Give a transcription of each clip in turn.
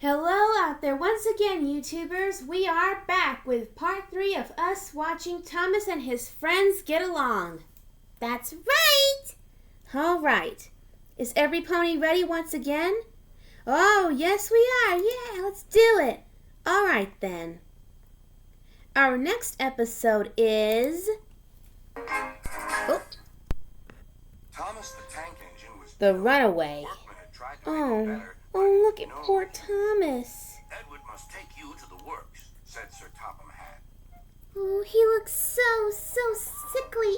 Hello out there once again, YouTubers. We are back with part 3 of us watching Thomas and his friends get along. That's right! All right. Is every pony ready once again? Oh, yes we are. Yeah, let's do it. All right then. Our next episode is... Thomas the Tank Engine was The Runaway. Workmen had tried to make it better, but Look at no poor result. Thomas. Edward must take you to the works, said Sir Topham Hatt. Oh, he looks so sickly.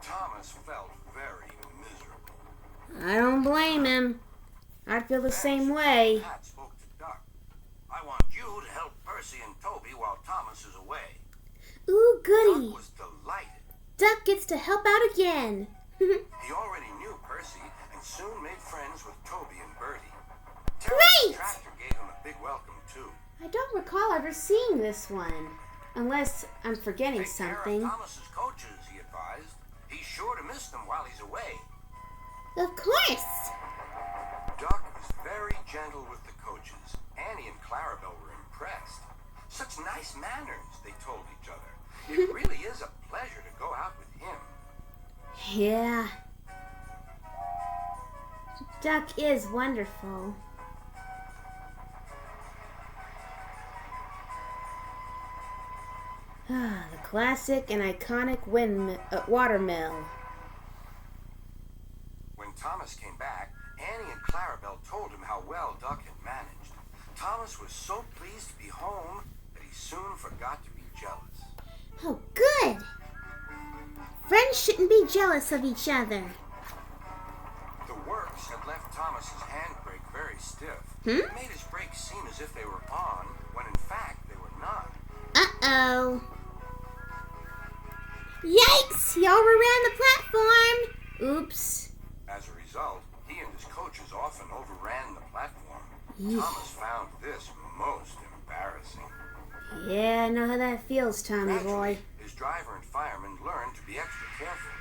Thomas felt very miserable. I don't blame him. I'd feel the same way. Hatt spoke to Duck. I want you to help Percy and Toby while Thomas is away. Ooh, goody. Duck was delighted. Duck gets to help out again. He already knew Percy and soon made friends with Toby and Bertie. Terry Great! the tractor gave him a big welcome too. I don't recall ever seeing this one. Unless I'm forgetting Take care something. of Thomas's coaches, he advised. He's sure to miss them while he's away. Of course. Duck was very gentle with the coaches. Annie and Clarabelle were impressed. Such nice manners, they told each other. It really is a pleasure to go out with him. Yeah. Duck is wonderful. The classic and iconic watermill. When Thomas came back, Annie and Clarabelle told him how well Duck had managed. Thomas was so pleased to be home that he soon forgot to be jealous. Oh, good. Friends shouldn't be jealous of each other. The works had left Thomas's handbrake very stiff. Hmm? It made his brakes seem as if they were on, when in fact they were not. Uh-oh. Yikes! He overran the platform. Oops. As a result, he and his coaches often overran the platform. Yeesh. Thomas found this most embarrassing. Yeah, I know how that feels, Tommy boy. Gradually, his driver and fireman learned to be extra careful.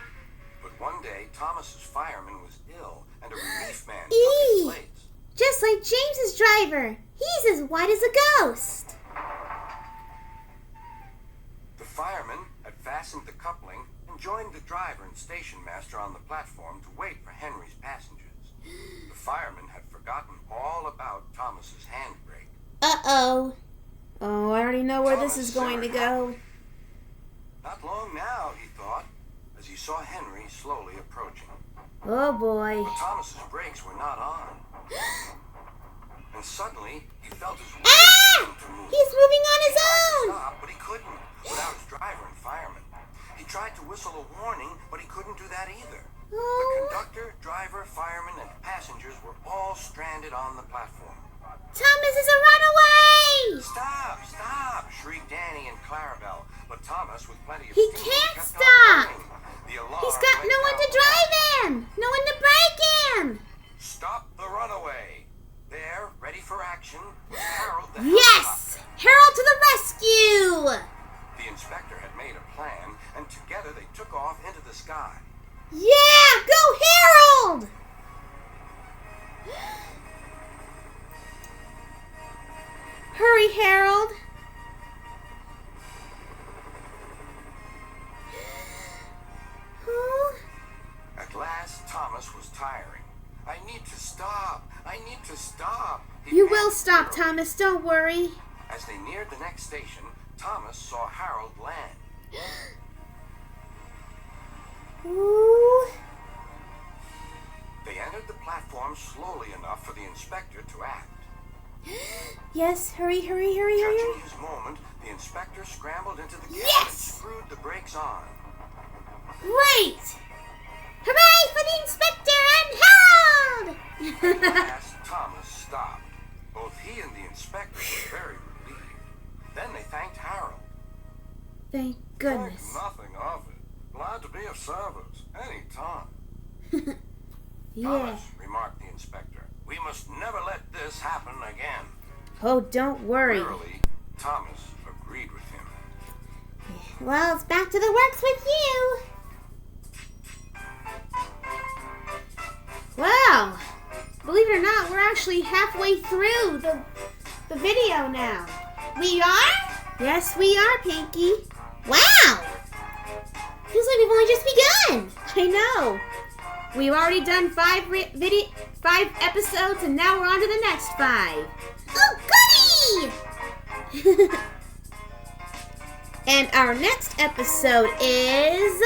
But one day, Thomas's fireman was ill, and a relief man took his Eee! place. Just like James's driver. He's as white as a ghost. The fireman had fastened the coupling and joined the driver and station master on the platform to wait for Henry's passengers. The fireman had forgotten all about Thomas's handbrake. Uh-oh. Oh, I already know where this Thomas is going to simmered go. happily. Not long now, he thought, as he saw Henry slowly approaching. Oh, boy. But Thomas's brakes were not on. And suddenly, he felt his wheels Ah! begin to move. He's moving on He his tried to own. stop, but he couldn't, without his driver and fireman. He tried to whistle a warning, but he couldn't do that either. The Oh, conductor, driver, fireman, and passengers were all stranded on the platform. Thomas is a runaway. Stop! Stop! Shrieked Annie and Clarabelle. But Thomas, with plenty of He steam, can't kept on stop. running. The alarm He's got went no one to down. drive him. No one to brake him. Stop the runaway! There, ready for action, was Harold the Yes! Harold to the rescue. The inspector had made a plan, and together they took off into the sky. Yeah, go Harold. Hurry, Harold. Oh. At last, Thomas was tiring. I need to stop! I need to stop! He You will panted stop, wearily. Thomas. Don't worry. As they neared the next station, Thomas saw Harold land. Ooh. They entered the platform slowly enough for the inspector to act. Yes, hurry. Judging his moment, the inspector scrambled into the cab and Yes! screwed the brakes on. Great! Hooray for the inspector and Harold! At last, Thomas stopped. Both he and the inspector were very relieved. Then they thanked Harold. Thank goodness. Think nothing of it. Glad to be of service. Any time. Yeah. Thomas, remarked the inspector, we must never let this happen again. Oh, don't worry. Wearily, Thomas agreed with him. Well, it's back to the works with you. Wow. Believe it or not, we're actually halfway through the the video now. We are? Yes, we are, Pinky. Wow! Feels like we've only just begun. I know. We've already done 5 episodes, and now we're on to the next 5. Oh, goody! And our next episode is...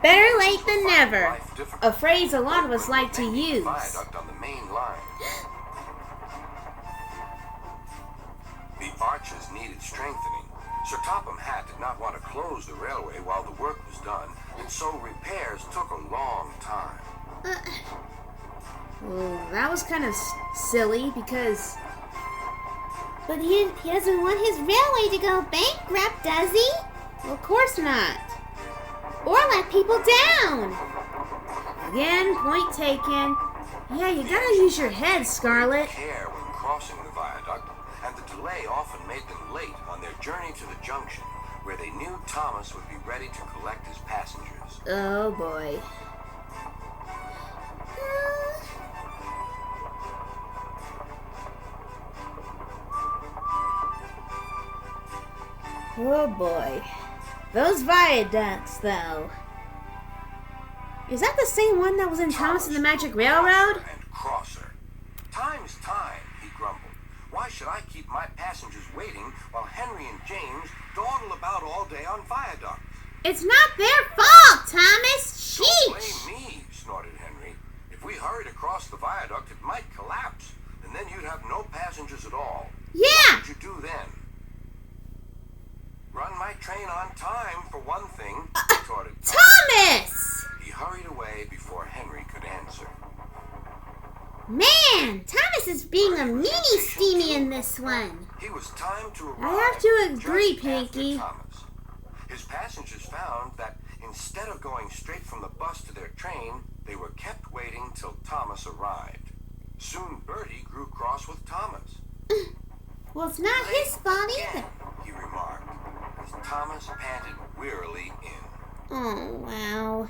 Better late than never. A phrase a lot of us like to use. Viaduct on the main line. The arches needed strengthening. Sir Topham Hatt did not want to close the railway while the work was done, and so repairs took a long time. Well, that was kind of silly because... But he doesn't want his railway to go bankrupt, does he? Well, of course not. Or let people down. Again, point taken. Yeah, you gotta use your head, Scarlet. Care when crossing the viaduct, and the delay often made them late on their journey to the junction, where they knew Thomas would be ready to collect his passengers. Oh boy. Oh boy. Those viaducts, though. Is that the same one that was in Thomas and the Magic Railroad? And crosser. Time's time, he grumbled. Why should I keep my passengers waiting while Henry and James dawdle about all day on viaducts? It's not their fault, Thomas. Don't Sheesh. blame me, snorted Henry. If we hurried across the viaduct, it might collapse, and then you'd have no passengers at all. Yeah. What would you do then? Run my train on time, for one thing, retorted Thomas! He hurried away before Henry could answer. Man, Thomas is being a meanie steamy in this one. It was time to arrive. I have to agree, just after Pinky. Thomas. His passengers found that instead of going straight from the bus to their train, they were kept waiting till Thomas arrived. Soon Bertie grew cross with Thomas. Well, it's not his fault Again, either. he remarked, as Thomas panted wearily in. Oh, wow.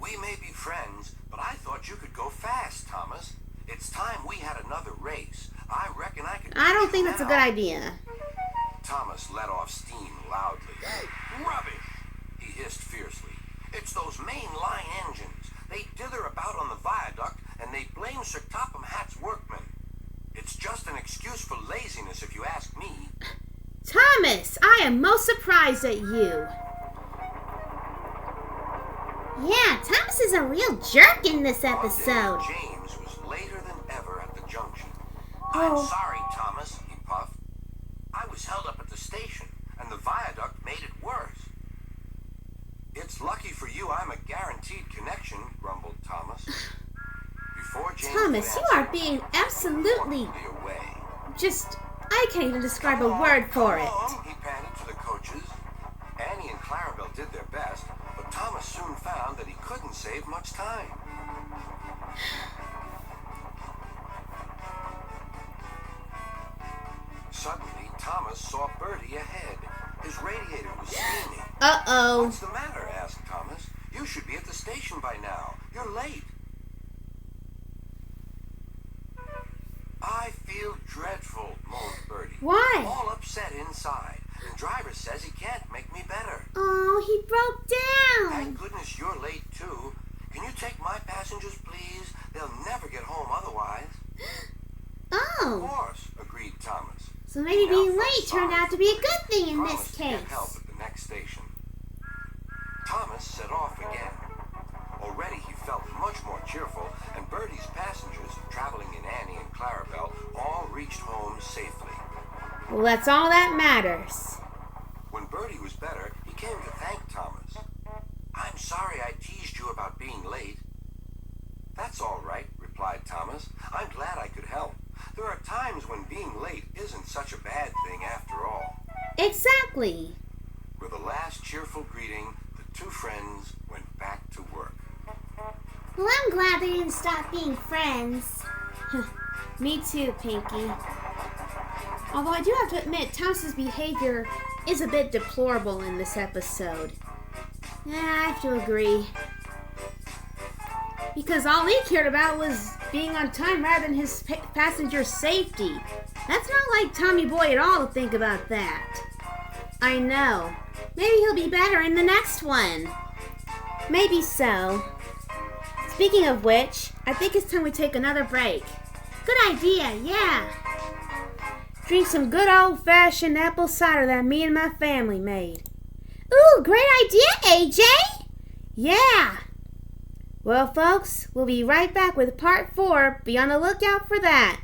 We may be friends, but I thought you could go fast, Thomas. It's time we had another race. I reckon I could. I don't beat think you that's a now." good idea. Thomas let off steam loudly. Rubbish! He hissed fiercely. It's those main line engines. They dither about on the viaduct, and they blame Sir Topham Hatt's workmen. It's just an excuse for laziness, if you ask me. Thomas, I am most surprised at you. Yeah, Thomas is a real jerk in this episode. James was later than ever at the junction. Oh. I'm sorry, Thomas, he puffed. I was held up at the station, and the viaduct made it worse. It's lucky for you I'm a guaranteed connection, grumbled Thomas. Before James Thomas, could you are answer, being he absolutely walked away. just... I can't even describe a Come word for on, it. he panted to the coaches. Annie and Clarabelle did their best, but Thomas soon found that he couldn't save much time. Suddenly, Thomas saw Bertie ahead. His radiator was steaming. Uh-oh. What's the matter? Asked Thomas. You should be at the station by now. You're late. I feel dreadful, moaned Bertie. Why? All upset inside. The driver says he can't make me better. Oh, he broke Thank down. goodness you're late, too. Can you take my passengers, please? They'll never get home otherwise. Of Oh, course, agreed Thomas. so maybe being late turned out to be a good thing in Promised this to get case. help at the next station. Thomas set off again. Already he felt much more cheerful, and Bertie's passengers, traveling in Annie and Clarabelle, all reached home safely. Well, that's all that matters. When Bertie was better, he came to thank Thomas. I'm sorry I teased you about being late. That's all right, replied Thomas. I'm glad I could help. There are times when being late isn't such a bad thing after all. Exactly. With a last cheerful greeting, the two friends went back to work. Well, I'm glad they didn't stop being friends. Me too, Pinky. Although I do have to admit, Thomas's behavior is a bit deplorable in this episode. Yeah, I have to agree. Because all he cared about was being on time rather than his passenger's safety. That's not like Tommy Boy at all to think about that. I know. Maybe he'll be better in the next one. Maybe so. Speaking of which, I think it's time we take another break. Good idea, yeah. Drink some good old-fashioned apple cider that me and my family made. Ooh, great idea, AJ! Yeah! Well, folks, we'll be right back with part 4. Be on the lookout for that.